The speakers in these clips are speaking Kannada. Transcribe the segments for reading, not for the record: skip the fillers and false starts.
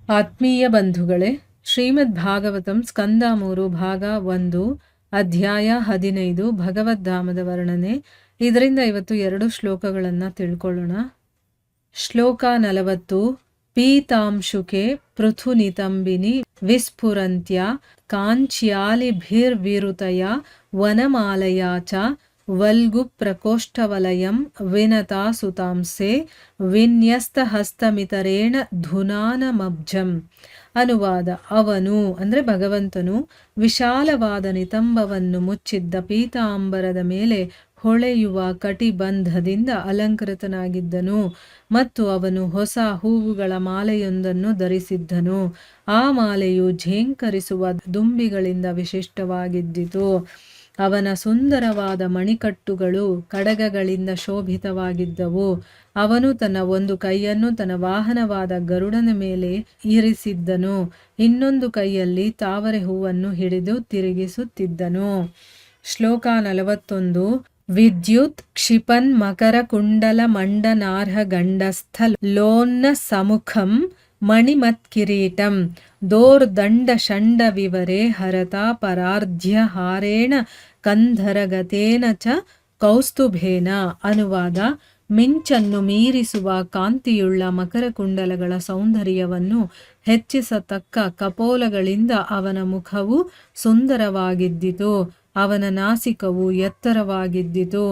ಆತ್ಮೀಯ ಬಂಧುಗಳೇ, ಶ್ರೀಮದ್ ಭಾಗವತಂ ಸ್ಕಂದ 3 ಭಾಗ 1 ಅಧ್ಯಾಯ 15 ಭಗವದ್ಧಾಮದ ವರ್ಣನೆ. ಇದರಿಂದ ಇವತ್ತು 2 ಶ್ಲೋಕಗಳನ್ನು ತಿಳ್ಕೊಳ್ಳೋಣ. ಶ್ಲೋಕ 40. ಪೀತಾಂಶುಕೆ ಪೃಥುನಿತಂಬಿನಿ ವಿಸ್ಫುರಂತ್ಯ ಕಾಂಚ್ಯಾಲಿಭಿರ್ವಿರುತಯ ವನಮಾಲಯ ಚ ವಲ್ಗು ಪ್ರಕೋಷ್ಠವಲಯಂ ವಿನತಾ ಸುತಾಂಸೆ ವಿನ್ಯಸ್ತಹಸ್ತಮಿತರೇಣ ಧುನಾನಮಬ್ಜಂ. ಅನುವಾದ. ಅವನು ಅಂದರೆ ಭಗವಂತನು ವಿಶಾಲವಾದ ನಿತಂಬವನ್ನು ಮುಚ್ಚಿದ್ದ ಪೀತಾಂಬರದ ಮೇಲೆ ಹೊಳೆಯುವ ಕಟಿಬಂಧದಿಂದ ಅಲಂಕೃತನಾಗಿದ್ದನು ಮತ್ತು ಅವನು ಹೊಸ ಹೂವುಗಳ ಮಾಲೆಯೊಂದನ್ನು ಧರಿಸಿದ್ದನು. ಆ ಮಾಲೆಯು ಝೇಂಕರಿಸುವ ದುಂಬಿಗಳಿಂದ ವಿಶಿಷ್ಟವಾಗಿದ್ದಿತು. ಅವನ ಸುಂದರವಾದ ಮಣಿಕಟ್ಟುಗಳು ಕಡಗಗಳಿಂದ ಶೋಭಿತವಾಗಿದ್ದವು. ಅವನು ತನ್ನ ಒಂದು ಕೈಯನ್ನು ತನ್ನ ವಾಹನವಾದ ಗರುಡನ ಮೇಲೆ ಇರಿಸಿದ್ದನು, ಇನ್ನೊಂದು ಕೈಯಲ್ಲಿ ತಾವರೆ ಹೂವನ್ನು ಹಿಡಿದು ತಿರುಗಿಸುತ್ತಿದ್ದನು. ಶ್ಲೋಕ 41. ವಿದ್ಯುತ್ ಕ್ಷಿಪನ್ ಮಕರ ಕುಂಡಲ ಮಂಡನಾರ್ಹ ಗಂಡಸ್ಥ ಲೋನ್ನ ಸಮುಖಂ ಮಣಿಮತ್ಕಿರೀಟಂ ದೋರ್ದಂಡ ಷಂಡ ವಿವರೆ ಹರತಾ ಪರಾರ್ಧ್ಯ ಹಾರೇಣ ಕಂಧರಗತೇನ ಚ ಕೌಸ್ತುಭೇನ. ಅನುವಾದ. ಮಿಂಚನ್ನು ಮೀರಿಸುವ ಕಾಂತಿಯುಳ್ಳ ಮಕರ ಕುಂಡಲಗಳ ಸೌಂದರ್ಯವನ್ನು ಹೆಚ್ಚಿಸತಕ್ಕ ಕಪೋಲಗಳಿಂದ ಅವನ ಮುಖವು ಸುಂದರವಾಗಿದ್ದಿತು. ಅವನ ನಾಸಿಕವು ಎತ್ತರವಾಗಿದ್ದಿತು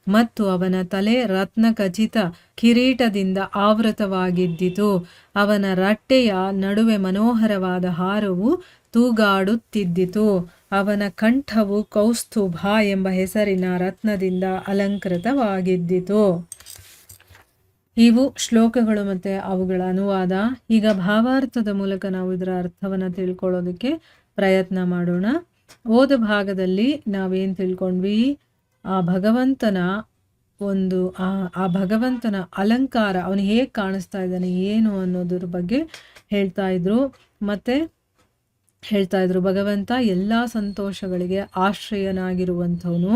ಮತ್ತು ಅವನ ತಲೆ ರತ್ನಖಚಿತ ಕಿರೀಟದಿಂದ ಆವೃತವಾಗಿದ್ದಿತು. ಅವನ ರಟ್ಟೆಯ ನಡುವೆ ಮನೋಹರವಾದ ಹಾರವು ತೂಗಾಡುತ್ತಿದ್ದಿತು. ಅವನ ಕಂಠವು ಕೌಸ್ತುಭ ಎಂಬ ಹೆಸರಿನ ರತ್ನದಿಂದ ಅಲಂಕೃತವಾಗಿದ್ದಿತು. ಇವು ಶ್ಲೋಕಗಳು ಮತ್ತು ಅವುಗಳ ಅನುವಾದ. ಈಗ ಭಾವಾರ್ಥದ ಮೂಲಕ ನಾವು ಇದರ ಅರ್ಥವನ್ನು ತಿಳ್ಕೊಳ್ಳೋದಕ್ಕೆ ಪ್ರಯತ್ನ ಮಾಡೋಣ. ಓದ ಭಾಗದಲ್ಲಿ ನಾವೇನು ತಿಳ್ಕೊಂಡ್ವಿ, ಆ ಭಗವಂತನ ಒಂದು ಆ ಭಗವಂತನ ಅಲಂಕಾರ, ಅವನು ಹೇಗೆ ಕಾಣಿಸ್ತಾ ಇದ್ದಾನೆ ಏನು ಅನ್ನೋದ್ರ ಬಗ್ಗೆ ಹೇಳ್ತಾ ಇದ್ರು. ಮತ್ತೆ ಹೇಳ್ತಾ ಇದ್ರು ಭಗವಂತ ಎಲ್ಲ ಸಂತೋಷಗಳಿಗೆ ಆಶ್ರಯನಾಗಿರುವಂಥವನು.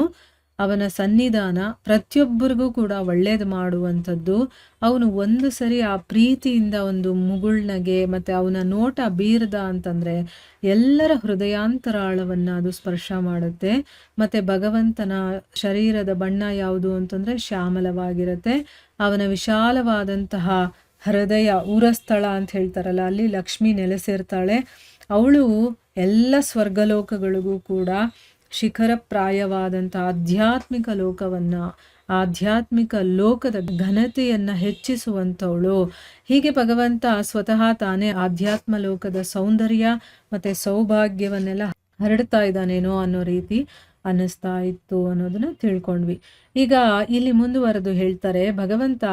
ಅವನ ಸನ್ನಿಧಾನ ಪ್ರತಿಯೊಬ್ಬರಿಗೂ ಕೂಡ ಒಳ್ಳೇದು ಮಾಡುವಂಥದ್ದು. ಅವನು ಒಂದು ಸರಿ ಆ ಪ್ರೀತಿಯಿಂದ ಒಂದು ಮುಗುಳ್ನಗೆ ಮತ್ತು ಅವನ ನೋಟ ಬೀರ್ದ ಅಂತಂದರೆ ಎಲ್ಲರ ಹೃದಯಾಂತರಾಳವನ್ನು ಅದು ಸ್ಪರ್ಶ ಮಾಡುತ್ತೆ. ಮತ್ತು ಭಗವಂತನ ಶರೀರದ ಬಣ್ಣ ಯಾವುದು ಅಂತಂದರೆ ಶ್ಯಾಮಲವಾಗಿರುತ್ತೆ. ಅವನ ವಿಶಾಲವಾದಂತಹ ಹೃದಯ ಊರಸ್ಥಳ ಅಂತ ಹೇಳ್ತಾರಲ್ಲ, ಅಲ್ಲಿ ಲಕ್ಷ್ಮಿ ನೆಲೆಸಿರ್ತಾಳೆ. ಅವಳು ಎಲ್ಲ ಸ್ವರ್ಗಲೋಕಗಳಿಗೂ ಕೂಡ ಶಿಖರಪ್ರಾಯವಾದಂಥ ಆಧ್ಯಾತ್ಮಿಕ ಲೋಕವನ್ನು, ಆಧ್ಯಾತ್ಮಿಕ ಲೋಕದ ಘನತೆಯನ್ನು ಹೆಚ್ಚಿಸುವಂಥವಳು. ಹೀಗೆ ಭಗವಂತ ಸ್ವತಃ ತಾನೇ ಆಧ್ಯಾತ್ಮ ಲೋಕದ ಸೌಂದರ್ಯ ಮತ್ತು ಸೌಭಾಗ್ಯವನ್ನೆಲ್ಲ ಹರಡ್ತಾ ಇದ್ದಾನೇನೋ ಅನ್ನೋ ರೀತಿ ಅನ್ನಿಸ್ತಾ ಇತ್ತು ಅನ್ನೋದನ್ನ ತಿಳ್ಕೊಂಡ್ವಿ. ಈಗ ಇಲ್ಲಿ ಮುಂದುವರೆದು ಹೇಳ್ತಾರೆ, ಭಗವಂತ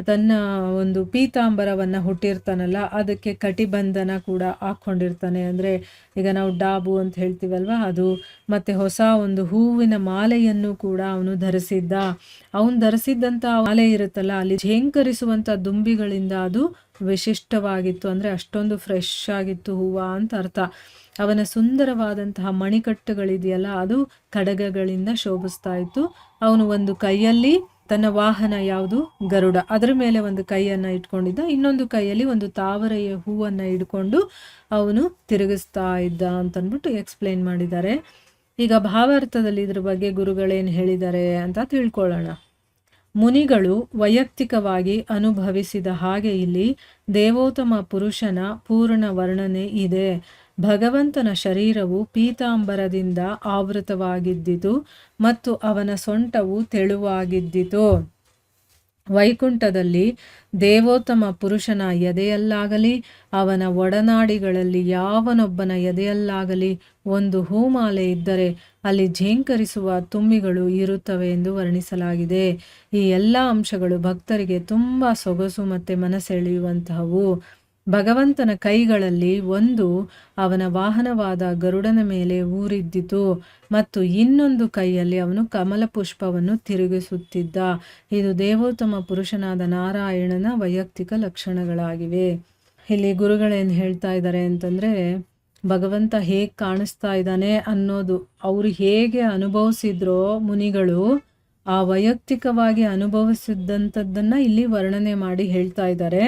ತನ್ನ ಒಂದು ಪೀತಾಂಬರವನ್ನು ಹುಟ್ಟಿರ್ತಾನಲ್ಲ, ಅದಕ್ಕೆ ಕಟಿಬಂಧನ ಕೂಡ ಹಾಕ್ಕೊಂಡಿರ್ತಾನೆ. ಅಂದರೆ ಈಗ ನಾವು ಡಾಬು ಅಂತ ಹೇಳ್ತೀವಲ್ವ ಅದು. ಮತ್ತು ಹೊಸ ಒಂದು ಹೂವಿನ ಮಾಲೆಯನ್ನು ಕೂಡ ಅವನು ಧರಿಸಿದ್ದ. ಅವನು ಧರಿಸಿದ್ದಂಥ ಮಾಲೆ ಇರುತ್ತಲ್ಲ, ಅಲ್ಲಿ ಝೇಂಕರಿಸುವಂಥ ದುಂಬಿಗಳಿಂದ ಅದು ವಿಶಿಷ್ಟವಾಗಿತ್ತು. ಅಂದರೆ ಅಷ್ಟೊಂದು ಫ್ರೆಶ್ ಆಗಿತ್ತು ಹೂವು ಅಂತ ಅರ್ಥ. ಅವನ ಸುಂದರವಾದಂತಹ ಮಣಿಕಟ್ಟುಗಳಿದೆಯಲ್ಲ, ಅದು ಕಡಗಗಳಿಂದ ಶೋಭಿಸ್ತಾ ಇತ್ತು. ಅವನು ಒಂದು ಕೈಯಲ್ಲಿ ತನ್ನ ವಾಹನ ಯಾವುದು ಗರುಡ, ಅದರ ಮೇಲೆ ಒಂದು ಕೈಯನ್ನು ಇಟ್ಕೊಂಡಿದ್ದ, ಇನ್ನೊಂದು ಕೈಯಲ್ಲಿ ಒಂದು ತಾವರೆಯ ಹೂವನ್ನು ಇಟ್ಕೊಂಡು ಅವನು ತಿರುಗಿಸ್ತಾ ಇದ್ದ ಅಂತಂದ್ಬಿಟ್ಟು ಎಕ್ಸ್ಪ್ಲೇನ್ ಮಾಡಿದ್ದಾರೆ. ಈಗ ಭಾವಾರ್ಥದಲ್ಲಿ ಇದ್ರ ಬಗ್ಗೆ ಗುರುಗಳೇನು ಹೇಳಿದ್ದಾರೆ ಅಂತ ತಿಳ್ಕೊಳ್ಳೋಣ. ಮುನಿಗಳು ವೈಯಕ್ತಿಕವಾಗಿ ಅನುಭವಿಸಿದ ಹಾಗೆ ಇಲ್ಲಿ ದೇವೋತ್ತಮ ಪುರುಷನ ಪೂರ್ಣ ವರ್ಣನೆ ಇದೆ. ಭಗವಂತನ ಶರೀರವು ಪೀತಾಂಬರದಿಂದ ಆವೃತವಾಗಿದ್ದಿತು ಮತ್ತು ಅವನ ಸೊಂಟವು ತೆಳುವಾಗಿದ್ದಿತು. ವೈಕುಂಠದಲ್ಲಿ ದೇವೋತ್ತಮ ಪುರುಷನ ಎದೆಯಲ್ಲಾಗಲಿ ಅವನ ಒಡನಾಡಿಗಳಲ್ಲಿ ಯಾವನೊಬ್ಬನ ಎದೆಯಲ್ಲಾಗಲಿ ಒಂದು ಹೂಮಾಲೆ ಇದ್ದರೆ ಅಲ್ಲಿ ಝೇಂಕರಿಸುವ ತುಂಬಿಗಳು ಇರುತ್ತವೆ ಎಂದು ವರ್ಣಿಸಲಾಗಿದೆ. ಈ ಎಲ್ಲ ಅಂಶಗಳು ಭಕ್ತರಿಗೆ ತುಂಬ ಸೊಗಸು ಮತ್ತು ಮನಸೆಳೆಯುವಂತಹವು. ಭಗವಂತನ ಕೈಗಳಲ್ಲಿ ಒಂದು ಅವನ ವಾಹನವಾದ ಗರುಡನ ಮೇಲೆ ಊರಿದ್ದಿತು ಮತ್ತು ಇನ್ನೊಂದು ಕೈಯಲ್ಲಿ ಅವನು ಕಮಲ ಪುಷ್ಪವನ್ನು ತಿರುಗಿಸುತ್ತಿದ್ದ. ಇದು ದೇವೋತ್ತಮ ಪುರುಷನಾದ ನಾರಾಯಣನ ವೈಯಕ್ತಿಕ ಲಕ್ಷಣಗಳಾಗಿವೆ. ಇಲ್ಲಿ ಗುರುಗಳೇನು ಹೇಳ್ತಾ ಇದ್ದಾರೆ ಅಂತಂದರೆ, ಭಗವಂತ ಹೇಗೆ ಕಾಣಿಸ್ತಾ ಇದ್ದಾನೆ ಅನ್ನೋದು ಅವರು ಹೇಗೆ ಅನುಭವಿಸಿದ್ರೋ ಮುನಿಗಳು, ಆ ವೈಯಕ್ತಿಕವಾಗಿ ಅನುಭವಿಸಿದ್ದಂಥದ್ದನ್ನು ಇಲ್ಲಿ ವರ್ಣನೆ ಮಾಡಿ ಹೇಳ್ತಾ ಇದ್ದಾರೆ.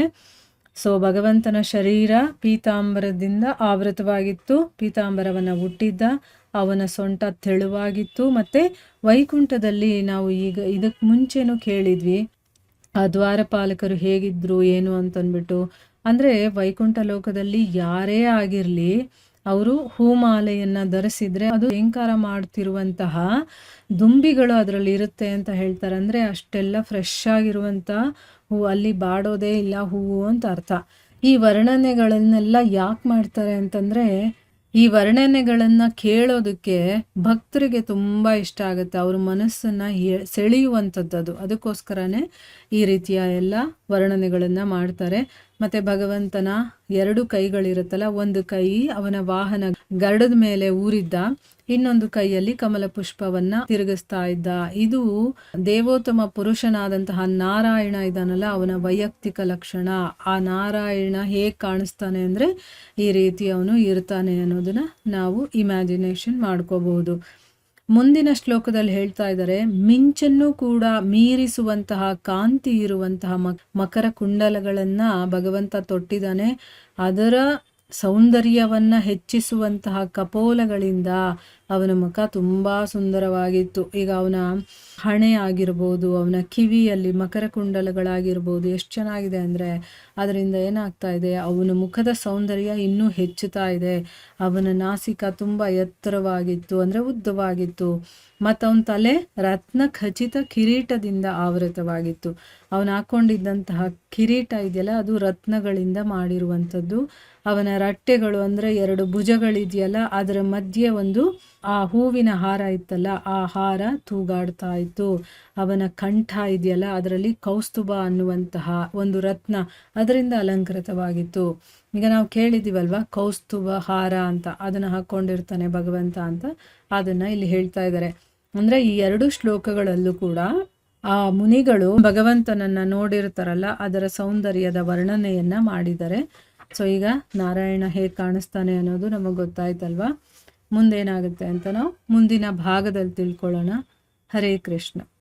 ಸೊ ಭಗವಂತನ ಶರೀರ ಪೀತಾಂಬರದಿಂದ ಆವೃತವಾಗಿತ್ತು, ಪೀತಾಂಬರವನ್ನು ಹುಟ್ಟಿದ್ದ, ಅವನ ಸೊಂಟ ತೆಳುವಾಗಿತ್ತು. ಮತ್ತು ವೈಕುಂಠದಲ್ಲಿ ನಾವು ಈಗ ಇದಕ್ಕೆ ಮುಂಚೆನೂ ಕೇಳಿದ್ವಿ ಆ ದ್ವಾರಪಾಲಕರು ಹೇಗಿದ್ರು ಏನು ಅಂತಂದ್ಬಿಟ್ಟು. ಅಂದರೆ ವೈಕುಂಠ ಲೋಕದಲ್ಲಿ ಯಾರೇ ಆಗಿರಲಿ ಅವರು ಹೂಮಾಲೆಯನ್ನು ಧರಿಸಿದ್ರೆ ಅದು ಅಲಂಕಾರ ಮಾಡ್ತಿರುವಂತಹ ದುಂಬಿಗಳು ಅದರಲ್ಲಿ ಇರುತ್ತೆ ಅಂತ ಹೇಳ್ತಾರೆ. ಅಂದರೆ ಅಷ್ಟೆಲ್ಲ ಫ್ರೆಶ್ ಆಗಿರುವಂಥ ಹೂ, ಅಲ್ಲಿ ಬಾಡೋದೇ ಇಲ್ಲ ಹೂವು ಅಂತ ಅರ್ಥ. ಈ ವರ್ಣನೆಗಳನ್ನೆಲ್ಲ ಯಾಕೆ ಮಾಡ್ತಾರೆ ಅಂತಂದರೆ ಈ ವರ್ಣನೆಗಳನ್ನು ಕೇಳೋದಕ್ಕೆ ಭಕ್ತರಿಗೆ ತುಂಬ ಇಷ್ಟ ಆಗುತ್ತೆ, ಅವ್ರ ಮನಸ್ಸನ್ನು ಸೆಳೆಯುವಂಥದ್ದು. ಅದಕ್ಕೋಸ್ಕರನೇ ಈ ರೀತಿಯ ಎಲ್ಲ ವರ್ಣನೆಗಳನ್ನು ಮಾಡ್ತಾರೆ. ಮತ್ತು ಭಗವಂತನ 2 ಕೈಗಳಿರುತ್ತಲ್ಲ, ಒಂದು ಕೈ ಅವನ ವಾಹನ ಗರುಡದ ಮೇಲೆ ಊರಿದ್ದ, ಇನ್ನೊಂದು ಕೈಯಲ್ಲಿ ಕಮಲ ಪುಷ್ಪವನ್ನ ತಿರುಗಿಸ್ತಾ ಇದ್ದ. ಇದು ದೇವೋತ್ತಮ ಪುರುಷನಾದಂತಹ ನಾರಾಯಣ ಇದಾನಲ್ಲ, ಅವನ ವೈಯಕ್ತಿಕ ಲಕ್ಷಣ. ಆ ನಾರಾಯಣ ಹೇಗೆ ಕಾಣಿಸ್ತಾನೆ ಅಂದರೆ ಈ ರೀತಿ ಅವನು ಇರ್ತಾನೆ ಅನ್ನೋದನ್ನ ನಾವು ಇಮ್ಯಾಜಿನೇಷನ್ ಮಾಡ್ಕೋಬಹುದು. ಮುಂದಿನ ಶ್ಲೋಕದಲ್ಲಿ ಹೇಳ್ತಾ ಇದ್ದಾರೆ, ಮಿಂಚನ್ನು ಕೂಡ ಮೀರಿಸುವಂತಹ ಕಾಂತಿ ಇರುವಂತಹ ಮಕರ ಕುಂಡಲಗಳನ್ನ ಭಗವಂತ ತೊಟ್ಟಿದ್ದಾನೆ. ಅದರ ಸೌಂದರ್ಯವನ್ನ ಹೆಚ್ಚಿಸುವಂತಹ ಕಪೋಲಗಳಿಂದ ಅವನ ಮುಖ ತುಂಬಾ ಸುಂದರವಾಗಿತ್ತು. ಈಗ ಅವನ ಹಣೆ ಆಗಿರ್ಬೋದು, ಅವನ ಕಿವಿಯಲ್ಲಿ ಮಕರ ಕುಂಡಲಗಳಾಗಿರ್ಬೋದು, ಎಷ್ಟು ಚೆನ್ನಾಗಿದೆ ಅಂದರೆ ಅದರಿಂದ ಏನಾಗ್ತಾ ಇದೆ, ಅವನ ಮುಖದ ಸೌಂದರ್ಯ ಇನ್ನೂ ಹೆಚ್ಚುತ್ತಾ ಇದೆ. ಅವನ ನಾಸಿಕ ತುಂಬ ಎತ್ತರವಾಗಿತ್ತು, ಅಂದರೆ ಉದ್ದವಾಗಿತ್ತು. ಮತ್ತು ಅವನ ತಲೆ ರತ್ನ ಖಚಿತ ಕಿರೀಟದಿಂದ ಆವೃತವಾಗಿತ್ತು. ಅವನು ಹಾಕ್ಕೊಂಡಿದ್ದಂತಹ ಕಿರೀಟ ಇದೆಯಲ್ಲ, ಅದು ರತ್ನಗಳಿಂದ ಮಾಡಿರುವಂಥದ್ದು. ಅವನ ರಟ್ಟೆಗಳು ಅಂದರೆ 2 ಭುಜಗಳಿದೆಯಲ್ಲ, ಅದರ ಮಧ್ಯೆ ಒಂದು ಆ ಹೂವಿನ ಹಾರ ಇತ್ತಲ್ಲ, ಆ ಹಾರ ತೂಗಾಡ್ತಾ ಇತ್ತು. ಅವನ ಕಂಠ ಇದೆಯಲ್ಲ, ಅದರಲ್ಲಿ ಕೌಸ್ತುಭ ಅನ್ನುವಂತಹ ಒಂದು ರತ್ನ ಅದರಿಂದ ಅಲಂಕೃತವಾಗಿತ್ತು. ಈಗ ನಾವು ಕೇಳಿದ್ದೀವಲ್ವ ಕೌಸ್ತುಭ ಹಾರ ಅಂತ, ಅದನ್ನು ಹಾಕ್ಕೊಂಡಿರ್ತಾನೆ ಭಗವಂತ ಅಂತ, ಅದನ್ನು ಇಲ್ಲಿ ಹೇಳ್ತಾ ಇದ್ದಾರೆ. ಅಂದರೆ ಈ 2 ಶ್ಲೋಕಗಳಲ್ಲೂ ಕೂಡ ಆ ಮುನಿಗಳು ಭಗವಂತನನ್ನ ನೋಡಿರ್ತಾರಲ್ಲ, ಅದರ ಸೌಂದರ್ಯದ ವರ್ಣನೆಯನ್ನ ಮಾಡಿದ್ದಾರೆ. ಸೊ ಈಗ ನಾರಾಯಣ ಹೇಗೆ ಕಾಣಿಸ್ತಾನೆ ಅನ್ನೋದು ನಮಗೆ ಗೊತ್ತಾಯ್ತಲ್ವಾ. ಮುಂದೇನಾಗುತ್ತೆ ಅಂತ ನಾವು ಮುಂದಿನ ಭಾಗದಲ್ಲಿ ತಿಳ್ಕೊಳ್ಳೋಣ. ಹರೇ ಕೃಷ್ಣ.